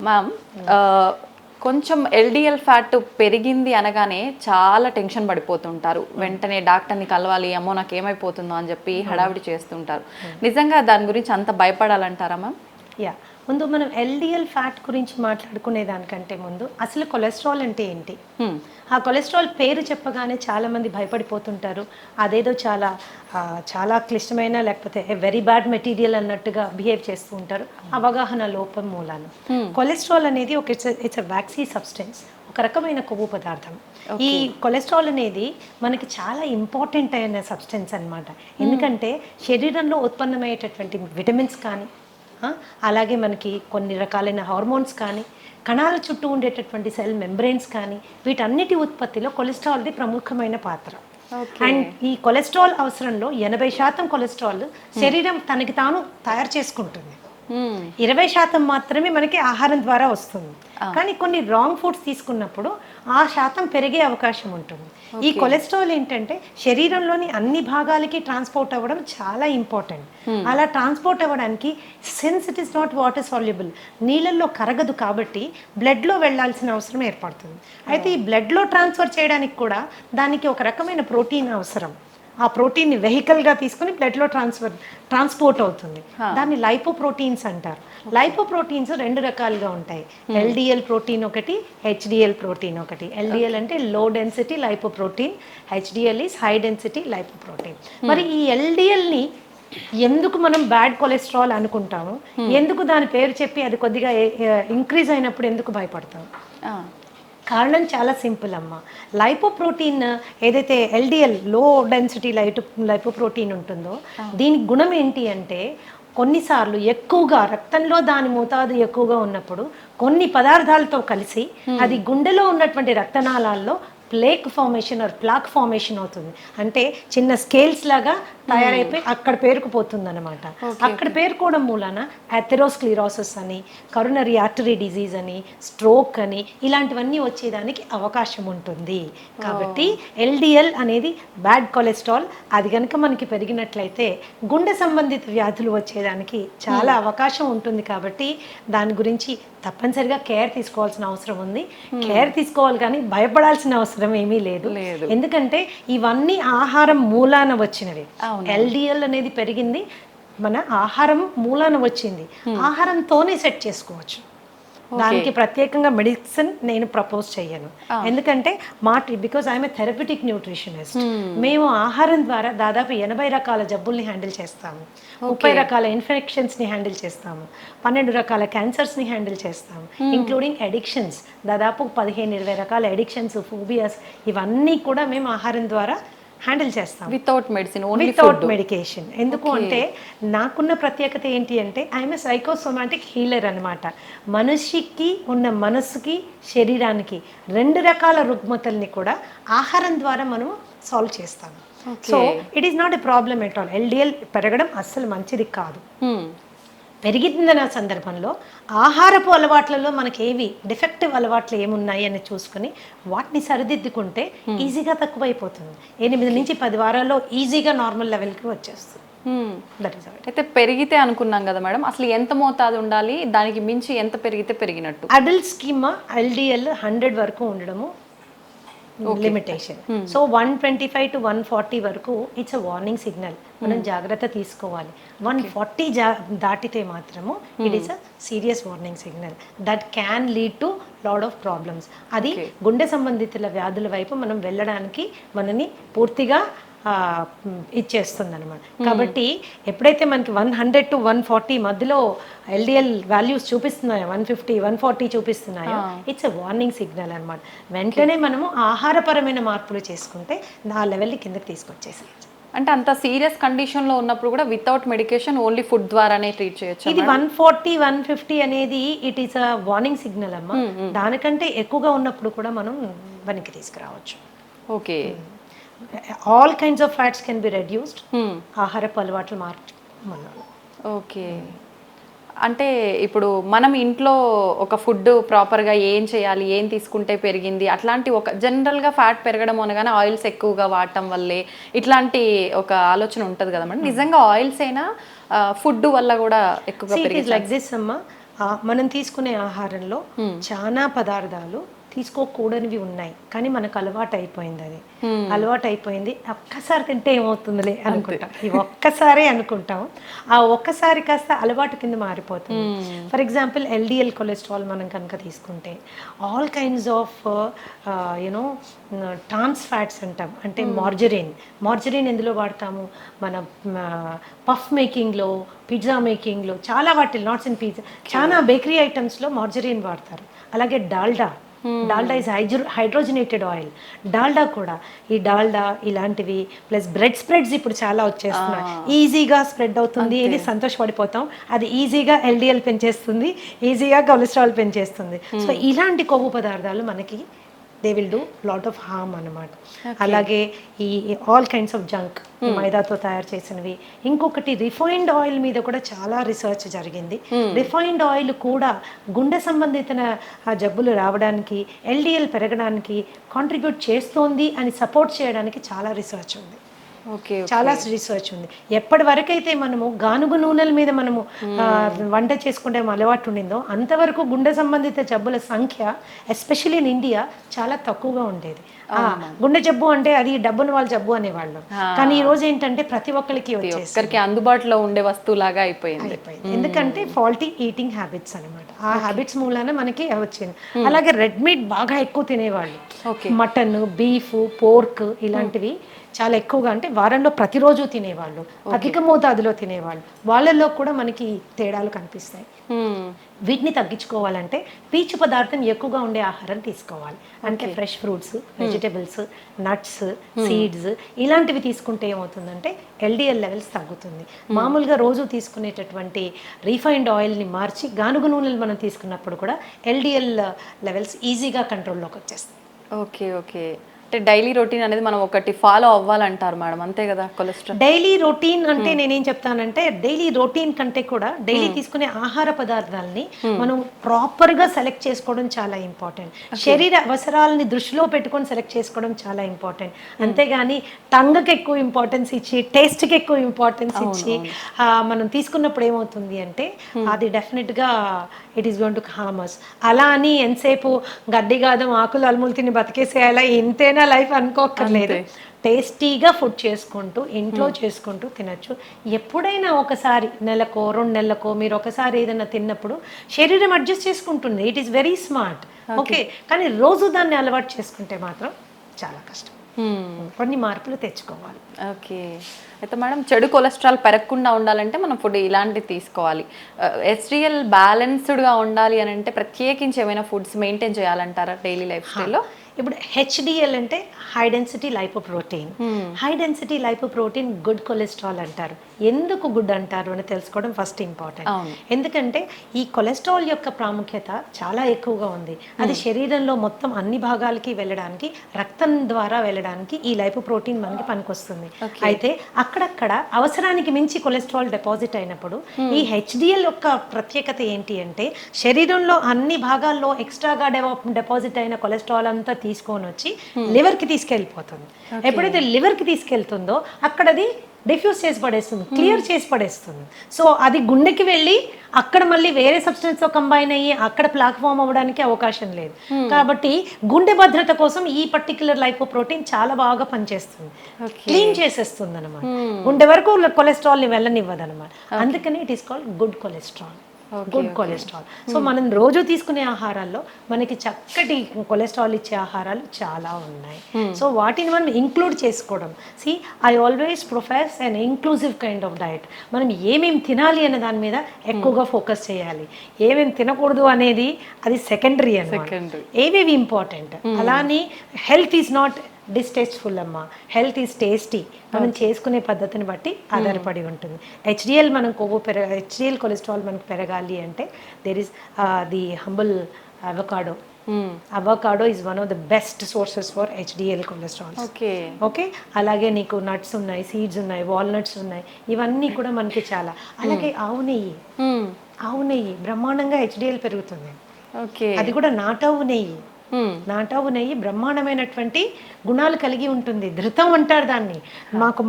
Ma'am కొంచెం LDL fat పెరిగింది అనగానే చాలా టెన్షన్ పడిపోతుంటారు. వెంటనే డాక్టర్ని కలవాలి, అమ్మో నాకు ఏమైపోతుందో అని చెప్పి హడావిడి చేస్తుంటారు. నిజంగా దాని గురించి అంత భయపడాలంటారా మ్యామ్? యా, ముందు మనం ఎల్డిఎల్ ఫ్యాట్ గురించి మాట్లాడుకునే దానికంటే ముందు అసలు కొలెస్ట్రాల్ అంటే ఏంటి, ఆ కొలెస్ట్రాల్ పేరు చెప్పగానే చాలామంది భయపడిపోతుంటారు. అదేదో చాలా క్లిష్టమైన లేకపోతే వెరీ బ్యాడ్ మెటీరియల్ అన్నట్టుగా బిహేవ్ చేస్తూ ఉంటారు అవగాహన లోపం మూలాన. కొలెస్ట్రాల్ అనేది ఇట్స్ వ్యాక్సీ సబ్స్టెన్స్, ఒక రకమైన కొవ్వు పదార్థం. ఈ కొలెస్ట్రాల్ అనేది మనకి చాలా ఇంపార్టెంట్ అయిన సబ్స్టెన్స్ అన్నమాట. ఎందుకంటే శరీరంలో ఉత్పన్నమయ్యేటటువంటి విటమిన్స్ కానీ అలాగే మనకి కొన్ని రకాలైన హార్మోన్స్ కానీ కణాల చుట్టూ ఉండేటటువంటి సెల్ మెంబ్రెయిన్స్ కానీ వీటన్నిటి ఉత్పత్తిలో కొలెస్ట్రాల్ది ప్రముఖమైన పాత్ర. అండ్ ఈ కొలెస్ట్రాల్ అవసరంలో 80% కొలెస్ట్రాల్ శరీరం తనకి తాను తయారు చేసుకుంటుంది. 20% మాత్రమే మనకి ఆహారం ద్వారా వస్తుంది. కానీ కొన్ని రాంగ్ ఫుడ్స్ తీసుకున్నప్పుడు ఆ శాతం పెరిగే అవకాశం ఉంటుంది. ఈ కొలెస్ట్రాల్ ఏంటంటే శరీరంలోని అన్ని భాగాలకి ట్రాన్స్పోర్ట్ అవ్వడం చాలా ఇంపార్టెంట్. అలా ట్రాన్స్పోర్ట్ అవ్వడానికి since it is not water soluble, నీళ్ళల్లో కరగదు కాబట్టి బ్లడ్లో వెళ్ళాల్సిన అవసరం ఏర్పడుతుంది. అయితే ఈ బ్లడ్లో ట్రాన్స్ఫర్ చేయడానికి కూడా దానికి ఒక రకమైన ప్రోటీన్ అవసరం. ఆ ప్రోటీన్ని వెహికల్గా తీసుకుని బ్లడ్లో ట్రాన్స్పోర్ట్ అవుతుంది. దాన్ని లైపోప్రోటీన్స్ అంటారు. లైపోప్రోటీన్స్ 2 రకాలుగా ఉంటాయి. ఎల్డిఎల్ ప్రోటీన్ ఒకటి, హెచ్డిఎల్ ప్రోటీన్ ఒకటి. ఎల్డిఎల్ అంటే low density lipoprotein, HDL is high density lipoprotein. మరి ఈ ఎల్డిఎల్ని ఎందుకు మనం బ్యాడ్ కొలెస్ట్రాల్ అనుకుంటాము, ఎందుకు దాని పేరు చెప్పి అది కొద్దిగా ఇంక్రీజ్ అయినప్పుడు ఎందుకు భయపడతాం? కారణం చాలా సింపుల్ అమ్మ. లైపోప్రోటీన్ ఏదైతే ఎల్డిఎల్ లో డెన్సిటీ లైపోప్రోటీన్ ఉంటుందో దీని గుణం ఏంటి అంటే కొన్నిసార్లు ఎక్కువగా రక్తంలో దాని మోతాదు ఎక్కువగా ఉన్నప్పుడు కొన్ని పదార్థాలతో కలిసి అది గుండెలో ఉన్నటువంటి రక్తనాళాల్లో plaque formation or plaque formation అవుతుంది. అంటే చిన్న స్కేల్స్ లాగా తయారైపోయి అక్కడ పేరుకుపోతుంది అనమాట. అక్కడ పేరుకోవడం మూలాన అథెరోస్క్లిరోసిస్ అని, కరోనరీ ఆర్టరీ డిజీజ్ అని, స్ట్రోక్ అని ఇలాంటివన్నీ వచ్చేదానికి అవకాశం ఉంటుంది. కాబట్టి ఎల్డిఎల్ అనేది బ్యాడ్ కొలెస్ట్రాల్. అది కనుక మనకి పెరిగినట్లయితే గుండె సంబంధిత వ్యాధులు వచ్చేదానికి చాలా అవకాశం ఉంటుంది. కాబట్టి దాని గురించి తప్పనిసరిగా కేర్ తీసుకోవాల్సిన అవసరం ఉంది. కేర్ తీసుకోవాలి కానీ భయపడాల్సిన అవసరం ఏమీ లేదు. ఎందుకంటే ఇవన్నీ ఆహారం మూలాన వచ్చినవి. ఎల్డిఎల్ అనేది పెరిగింది మన ఆహారం మూలాన వచ్చింది. ఆహారంతోనే సెట్ చేసుకోవచ్చు. దానికి ప్రత్యేకంగా మెడిసిన్ నేను ప్రపోజ్ చేయను. ఎందుకంటే because I'm a therapeutic nutritionist. మేము ఆహారం ద్వారా దాదాపు 80 రకాల జబ్బుల్ని హ్యాండిల్ చేస్తాము, 30 రకాల ఇన్ఫెక్షన్స్ని హ్యాండిల్ చేస్తాము, 12 రకాల క్యాన్సర్స్ని హ్యాండిల్ చేస్తాము, ఇంక్లూడింగ్ అడిక్షన్స్. దాదాపు 15-20 రకాల అడిక్షన్స్, ఫోబియాస్ ఇవన్నీ కూడా మేము ఆహారం ద్వారా హ్యాండిల్ చేస్తాం వితౌట్ మెడిసిన్, వితౌట్ మెడికేషన్. ఎందుకు అంటే నాకున్న ప్రత్యేకత ఏంటి అంటే ఐఎమ్ ఏ సైకోసోమాటిక్ హీలర్ అనమాట. మనిషికి ఉన్న మనసుకి శరీరానికి 2 రకాల రుగ్మతల్ని కూడా ఆహారం ద్వారా మనం సాల్వ్ చేస్తాము. So it is not a problem at all. LDL పెరగడం అస్సలు మంచిది కాదు. పెరిగిందన్న సందర్భంలో ఆహారపు అలవాట్లలో మనకి ఏవి డిఫెక్టివ్ అలవాట్లు ఏమున్నాయి అని చూసుకుని వాటిని సరిదిద్దుకుంటే ఈజీగా తక్కువైపోతుంది. 8 నుంచి 10 వారాల్లో ఈజీగా నార్మల్ లెవెల్కి వచ్చేస్తుంది. అయితే పెరిగితే అనుకున్నాం కదా మేడం, అసలు ఎంత మోతాదు ఉండాలి, దానికి మించి ఎంత పెరిగితే పెరిగినట్టు? అడల్ట్ స్కీమ్ ఎల్డిఎల్ 100 వరకు ఉండడము లిమిటేషన్. సో 125 to 140 వరకు ఇట్స్ అ వార్నింగ్ సిగ్నల్. మనం జాగ్రత్త తీసుకోవాలి. 140 దాటితే మాత్రము it is a serious warning signal that can lead to lot of problems. అది గుండె సంబంధిత వ్యాధుల వైపు మనం వెళ్ళడానికి మనని పూర్తిగా ఇచ్చేస్తుంది అనమాట. కాబట్టి ఎప్పుడైతే మనకి 100 to 140 మధ్యలో ఎల్డిఎల్ వాల్యూస్ చూపిస్తున్నాయో, 150, 140 చూపిస్తున్నాయో, ఇట్స్ ఎ వార్నింగ్ సిగ్నల్ అనమాట. వెంటనే మనము ఆహారపరమైన మార్పులు చేసుకుంటే ఆ లెవెల్ని కిందకి తీసుకొచ్చేసేయచ్చు. అంటే అంత సీరియస్ కండిషన్లో ఉన్నప్పుడు కూడా వితౌట్ మెడికేషన్ ఓన్లీ ఫుడ్ ద్వారానే ట్రీట్ చేయొచ్చు. ఇది 140, 150 అనేది it is a warning signal అమ్మ. దానికంటే ఎక్కువగా ఉన్నప్పుడు కూడా మనం వెనక్కి తీసుకురావచ్చు. Okay. All kinds of fats can be reduced ఆహారపు అలవాట్లు మార్చడం. ఓకే. అంటే ఇప్పుడు మనం ఇంట్లో ఒక ఫుడ్ ప్రాపర్గా ఏం చేయాలి, ఏం తీసుకుంటే పెరిగింది, అట్లాంటి ఒక జనరల్గా ఫ్యాట్ పెరగడం అనగానే ఆయిల్స్ ఎక్కువగా వాడటం వల్లే ఇట్లాంటి ఒక ఆలోచన ఉంటుంది కదా మేడం. నిజంగా ఆయిల్స్ అయినా ఫుడ్ వల్ల కూడా ఎక్కువగా పెరిగింది? లైక్ దిస్ అమ్మ. మనం తీసుకునే ఆహారంలో చాలా పదార్థాలు తీసుకోకూడనివి ఉన్నాయి, కానీ మనకు అలవాటు అయిపోయింది. అది అలవాటు అయిపోయింది. ఒక్కసారి తింటే ఏమవుతుందిలే అనుకుంటాం, ఇవి ఒక్కసారే అనుకుంటాం. ఆ ఒక్కసారి కాస్త అలవాటు కింద మారిపోతుంది. ఫర్ ఎగ్జాంపుల్ ఎల్డిఎల్ కొలెస్ట్రాల్ మనం కనుక తీసుకుంటే all kinds of you know trans fats అంటాం, అంటే మార్జరీన్ ఎందులో వాడతాము, మన పఫ్ మేకింగ్లో, పిజ్జా మేకింగ్లో, చాలా వాటిలో, నాట్స్ ఇన్ పిజ్జా, చాలా బేకరీ ఐటమ్స్లో మార్జరీన్ వాడతారు. అలాగే Dalda is hydrogenated oil. Dalda కూడా, ఈ డాల్డా ఇలాంటివి ప్లస్ బ్రెడ్ స్ప్రెడ్స్ ఇప్పుడు చాలా వచ్చేస్తున్నాయి, ఈజీగా స్ప్రెడ్ అవుతుంది, ఇది సంతోషపడిపోతాం. అది ఈజీగా ఎల్డిఎల్ పెంచేస్తుంది, ఈజీగా కొలెస్ట్రాల్ పెంచేస్తుంది. సో ఇలాంటి కొవ్వు పదార్థాలు మనకి they will do lot of harm అన్నమాట. అలాగే ఈ ఆల్ కైండ్స్ ఆఫ్ జంక్, మైదాతో తయారు చేసినవి. ఇంకొకటి రిఫైన్డ్ ఆయిల్ మీద కూడా చాలా రీసెర్చ్ జరిగింది. రిఫైన్డ్ ఆయిల్ కూడా గుండె సంబంధిత జబ్బులు రావడానికి, ఎల్డిఎల్ పెరగడానికి కాంట్రిబ్యూట్ చేస్తోంది అని సపోర్ట్ చేయడానికి చాలా రీసెర్చ్ ఉంది. చాలా రీసెర్చ్ ఉంది. ఎప్పటి వరకైతే మనము గానుగు నూనెల మీద మనము వంట చేసుకుంటే అలవాటు ఉండిందో అంతవరకు గుండె సంబంధిత జబ్బుల సంఖ్య ఎస్పెషల్లీ ఇన్ ఇండియా చాలా తక్కువగా ఉండేది. గుండె జబ్బు అంటే అది డబ్బున వాళ్ళ జబ్బు అనేవాళ్ళు, కానీ ఈ రోజు ఏంటంటే ప్రతి ఒక్కరికి వచ్చేసరికి అందుబాటులో ఉండే వస్తువులాగా అయిపోయింది. ఎందుకంటే ఫాల్టీ ఈటింగ్ హ్యాబిట్స్ అనమాట. ఆ హ్యాబిట్స్ మూలాన మనకి వచ్చింది. అలాగే రెడ్ మీట్ బాగా ఎక్కువ తినేవాళ్ళు, మటన్, బీఫ్, పోర్క్ ఇలాంటివి చాలా ఎక్కువగా, అంటే వారంలో ప్రతిరోజు తినేవాళ్ళు, అధిక మోతాదులో తినేవాళ్ళు, వాళ్ళల్లో కూడా మనకి తేడాలు కనిపిస్తాయి. వీటిని తగ్గించుకోవాలంటే పీచు పదార్థం ఎక్కువగా ఉండే ఆహారం తీసుకోవాలి. అంటే fresh fruits, vegetables, nuts, seeds ఇలాంటివి తీసుకుంటే ఏమవుతుందంటే ఎల్డిఎల్ లెవెల్స్ తగ్గుతుంది. మామూలుగా రోజు తీసుకునేటటువంటి రీఫైన్డ్ ఆయిల్ని మార్చి గానుగు నూనెలు మనం తీసుకున్నప్పుడు కూడా ఎల్డిఎల్ లెవెల్స్ ఈజీగా కంట్రోల్లోకి వచ్చేస్తాయి. ఓకే. అంటే డైలీ రొటీన్ అనేది మనం ఒకటి ఫాలో అవ్వాలంటారు మేడం, అంతే కదా? కొలెస్ట్రాల్ డైలీ రొటీన్ అంటే నేనేం చెప్తానంటే డైలీ రొటీన్ కంటే కూడా డైలీ తీసుకునే ఆహార పదార్థాలని మనం ప్రాపర్గా సెలెక్ట్ చేసుకోవడం చాలా ఇంపార్టెంట్. శరీర అవసరాలని దృష్టిలో పెట్టుకొని సెలెక్ట్ చేసుకోవడం చాలా ఇంపార్టెంట్. అంతేగాని టంగ్కి ఎక్కువ ఇంపార్టెన్స్ ఇచ్చి, టేస్ట్కి ఎక్కువ ఇంపార్టెన్స్ ఇచ్చి మనం తీసుకున్నప్పుడు ఏమవుతుంది అంటే అది డెఫినెట్గా it is going to harm us. అలా అని ఎంతసేపు గడ్డి గాదం ఆకులు అలుములు తిని బతికేసేయాలా, ఇంతేనా లైఫ్ అనుకోక్కర్లేదు. టేస్టీగా ఫుడ్ చేసుకుంటూ ఇంట్లో చేసుకుంటూ తినచ్చు. ఎప్పుడైనా ఒకసారి నెలకో 2 నెలలకో మీరు ఒకసారి ఏదైనా తిన్నప్పుడు శరీరం అడ్జస్ట్ చేసుకుంటుంది. It is very smart. Okay, కానీ రోజు దాన్ని అలవాటు చేసుకుంటే మాత్రం చాలా కష్టం. కొన్ని మార్పులు తెచ్చుకోవాలి. ఓకే, అయితే మేడం చెడు కొలెస్ట్రాల్ పెరగకుండా ఉండాలంటే మనం ఫుడ్ ఇలాంటివి తీసుకోవాలి. హెచ్డిఎల్ బ్యాలెన్స్డ్గా ఉండాలి అని అంటే ప్రత్యేకించి ఏమైనా ఫుడ్స్ మెయింటైన్ చేయాలంటారా డైలీ లైఫ్ స్టైల్లో? ఇప్పుడు హెచ్డిఎల్ అంటే high density lipoprotein. High density lipoprotein good cholesterol అంటారు. ఎందుకు గుడ్ అంటారు అని తెలుసుకోవడం ఫస్ట్ ఇంపార్టెంట్. ఎందుకంటే ఈ కొలెస్ట్రాల్ యొక్క ప్రాముఖ్యత చాలా ఎక్కువగా ఉంది. అది శరీరంలో మొత్తం అన్ని భాగాలకి వెళ్ళడానికి, రక్తం ద్వారా వెళ్ళడానికి ఈ లైపోప్రోటీన్ మనకి పనికొస్తుంది. అయితే అక్కడక్కడ అవసరానికి మించి కొలెస్ట్రాల్ డిపాజిట్ అయినప్పుడు ఈ హెచ్డిఎల్ యొక్క ప్రత్యేకత ఏంటి అంటే శరీరంలో అన్ని భాగాల్లో ఎక్స్ట్రాగా డిపాజిట్ అయిన కొలెస్ట్రాల్ అంతా తీసుకొని వచ్చి లివర్కి తీసుకెళ్ళిపోతుంది. ఎప్పుడైతే లివర్కి తీసుకెళ్తుందో అక్కడ అది డిఫ్యూజ్ చేసి పడేస్తుంది, క్లియర్ చేసి పడేస్తుంది. సో అది గుండెకి వెళ్ళి అక్కడ మళ్ళీ వేరే సబ్స్టెన్స్తో కంబైన్ అయ్యి అక్కడ ప్లాక్ ఫామ్ అవ్వడానికి అవకాశం లేదు. కాబట్టి గుండె భద్రత కోసం ఈ పర్టిక్యులర్ లైపోప్రోటీన్ చాలా బాగా పనిచేస్తుంది, క్లీన్ చేసేస్తుంది అనమాట. గుండె వరకు కొలెస్ట్రాల్ని వెళ్ళనివ్వదు అనమాట. అందుకని it is called good cholesterol. Good cholesterol. So మనం రోజు తీసుకునే ఆహారాల్లో మనకి చక్కటి కొలెస్ట్రాల్ ఇచ్చే ఆహారాలు చాలా ఉన్నాయి. సో వాటిని మనం ఇంక్లూడ్ చేసుకోవడం. See I always profess an inclusive kind of diet. మనం ఏమేమి తినాలి అనే దాని మీద ఎక్కువగా ఫోకస్ చేయాలి. ఏమేమి తినకూడదు అనేది అది సెకండరీ అన్నమాట. ఏవేవి ఇంపార్టెంట్. అలానే హెల్త్ ఈజ్ నాట్ డిస్టేస్ట్ఫుల్ అమ్మా, హెల్త్ ఈజ్ టేస్టీ. మనం చేసుకునే పద్ధతిని బట్టి ఆధారపడి ఉంటుంది. హెచ్డిఎల్ మనం హెచ్డిఎల్ కొలెస్ట్రాల్ మనకు పెరగాలి అంటే there is the humble avocado. Avocado is one of the best sources for HDL cholesterol. Okay, అలాగే నీకు నట్స్ ఉన్నాయి, సీడ్స్ ఉన్నాయి, వాల్నట్స్ ఉన్నాయి, ఇవన్నీ కూడా మనకి చాలా. అలాగే ఆవు నెయ్యి బ్రహ్మాండంగా హెచ్డిఎల్ పెరుగుతుంది. అది కూడా నాటవు నెయ్యి. నాటావు నెయ్యి బ్రహ్మాండమైనటువంటి గుణాలు కలిగి ఉంటుంది. ధృతం అంటారు దాన్ని. మాకు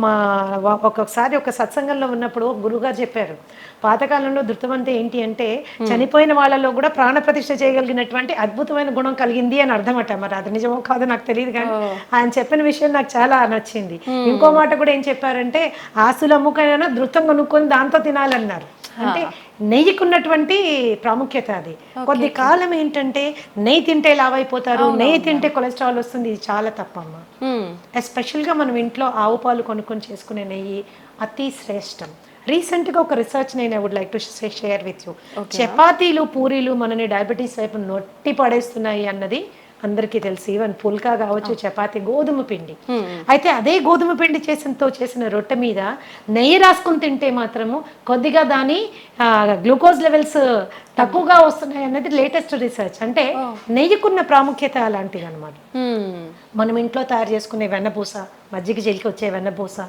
ఒక్కొక్కసారి ఒక సత్సంగంలో ఉన్నప్పుడు గురువుగారు చెప్పారు, పాతకాలంలో ధృతం అంటే ఏంటి అంటే చనిపోయిన వాళ్ళలో కూడా ప్రాణప్రతిష్ఠ చేయగలిగినటువంటి అద్భుతమైన గుణం కలిగింది అని అర్థమట. మరి అది నిజమో కాదో నాకు తెలియదు, కానీ ఆయన చెప్పిన విషయం నాకు చాలా నచ్చింది. ఇంకో మాట కూడా ఏం చెప్పారంటే, ఆస్తులు అమ్ముకైనా ధృతం కొనుక్కొని దాంతో తినాలన్నారు. అంటే నెయ్యికి ఉన్నటువంటి ప్రాముఖ్యత అది. కొద్ది కాలం ఏంటంటే నెయ్యి తింటే లావైపోతారు, నెయ్యి తింటే కొలెస్ట్రాల్ వస్తుంది. ఇది చాలా తప్పమ్మా. ఎస్పెషల్గా మనం ఇంట్లో ఆవు పాలు కొనుక్కొని చేసుకునే నెయ్యి అతి శ్రేష్టం. రీసెంట్గా ఒక రీసెర్చ్ నేను I would like to share with you. చపాతీలు పూరీలు మనని డయాబెటీస్ వైపు నొట్టి పడేస్తున్నాయి అన్నది అందరికీ తెలుసు. ఈవెన్ పుల్కా కావచ్చు, చపాతీ గోధుమ పిండి. అయితే అదే గోధుమ పిండి చేసిన రొట్టె మీద నెయ్యి రాసుకుని తింటే మాత్రము కొద్దిగా దాని గ్లూకోజ్ లెవెల్స్ తక్కువగా వస్తున్నాయి అన్నది లేటెస్ట్ రీసెర్చ్. అంటే నెయ్యికున్న ప్రాముఖ్యత అలాంటిది అనమాట. మనం ఇంట్లో తయారు చేసుకునే వెన్నపూస, మజ్జిగ జెల్కి వచ్చే వెన్నపూస,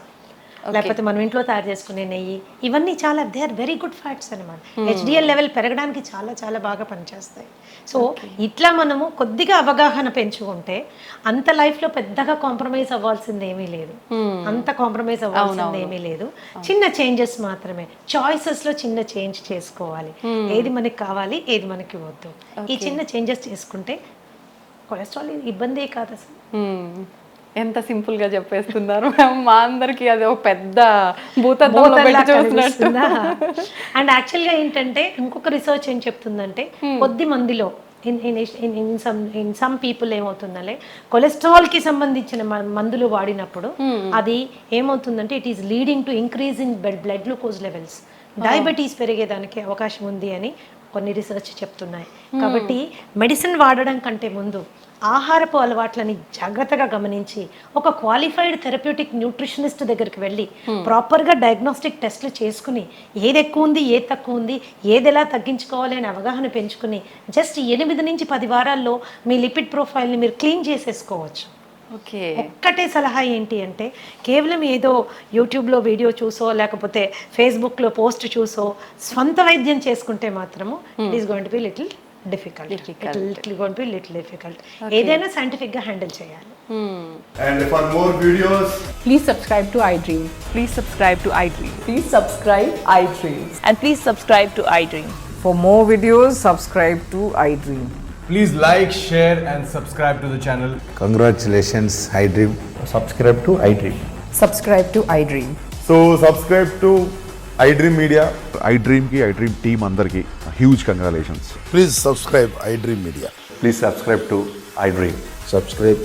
లేకపోతే మనం ఇంట్లో తయారు చేసుకునే నెయ్యి, ఇవన్నీ చాలా they are very good fats అనమాట. HDL లెవెల్ పెరగడానికి చాలా చాలా బాగా పనిచేస్తాయి. సో ఇట్లా మనము కొద్దిగా అవగాహన పెంచుకుంటే అంత లైఫ్లో పెద్దగా కాంప్రమైజ్ అవ్వాల్సింది ఏమీ లేదు, అంత కాంప్రమైజ్ అవ్వాల్సింది ఏమీ లేదు. చిన్న చేంజెస్ మాత్రమే, చాయిసెస్లో చిన్న చేంజ్ చేసుకోవాలి. ఏది మనకి కావాలి, ఏది మనకి వద్దు, ఈ చిన్న చేంజెస్ చేసుకుంటే కొలెస్ట్రాల్ ఇబ్బందే కాదు అసలు. ఎంత సింపుల్ గా చెప్పేస్తున్నారు. మా అందరికి అది ఒక పెద్ద భూతత్వంలో పెట్టి చూస్తున్నట్టు. అండ్ యాక్చువల్గా ఏంటంటే ఇంకొక రీసెర్చ్ ఏం చెప్తుందంటే, కొద్ది మందిలో ఇన్ సమ్ పీపుల్ ఏమవుతుందంటే కొలెస్ట్రాల్ కి సంబంధించిన మందులు వాడినప్పుడు అది ఏమవుతుందంటే it is leading to increase in blood glucose levels, diabetes పెరిగేదానికి అవకాశం ఉంది అని కొన్ని రీసెర్చ్ చెప్తున్నాయి. కాబట్టి మెడిసిన్ వాడడం కంటే ముందు ఆహారపు అలవాట్లని జాగ్రత్తగా గమనించి ఒక క్వాలిఫైడ్ థెరప్యూటిక్ న్యూట్రిషనిస్ట్ దగ్గరికి వెళ్ళి ప్రాపర్గా డయాగ్నోస్టిక్ టెస్ట్లు చేసుకుని ఏది ఎక్కువ ఉంది, ఏది తక్కువ ఉంది, ఏది ఎలా తగ్గించుకోవాలి అని అవగాహన పెంచుకుని జస్ట్ 8 నుంచి 10 వారాల్లో మీ లిపిడ్ ప్రొఫైల్ని మీరు క్లీన్ చేసేసుకోవచ్చు. ఓకే. ఒక్కటే సలహా ఏంటి అంటే, కేవలం ఏదో యూట్యూబ్లో వీడియో చూసో లేకపోతే ఫేస్బుక్లో పోస్ట్ చూసో స్వంత వైద్యం చేసుకుంటే మాత్రము it is going to be little difficult. ఏదైనా సైంటిఫిక్ గా హ్యాండిల్ చేయాలి. And for more videos, please subscribe to iDream. Please subscribe to iDream. Please subscribe iDream. And please subscribe to iDream. For more videos, subscribe to iDream. please like, share and subscribe to the channel. Congratulations, iDream. Subscribe to iDream. Subscribe to iDream. So subscribe to iDream Media. iDream की iDream team अंदर की huge congratulations. Please subscribe iDream Media. Please subscribe to iDream. Subscribe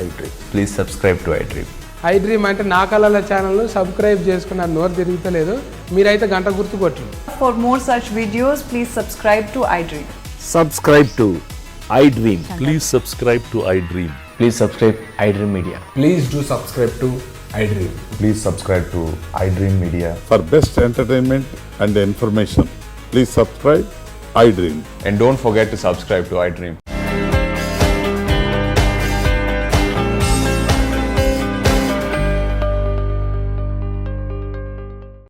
iDream. Please subscribe to iDream. iDream అంటే నా కళల channel subscribe చేసుకున్న నోరు తిరుగుతలేదు, మీరైతే గంట గుర్తు కొట్టండి. For more such videos, please subscribe to iDream. Subscribe to iDream. Please subscribe to iDream. Please subscribe iDream Media. Please do subscribe to iDream. Please subscribe to iDream Media. For best entertainment and information, please subscribe iDream. And don't forget to subscribe to iDream.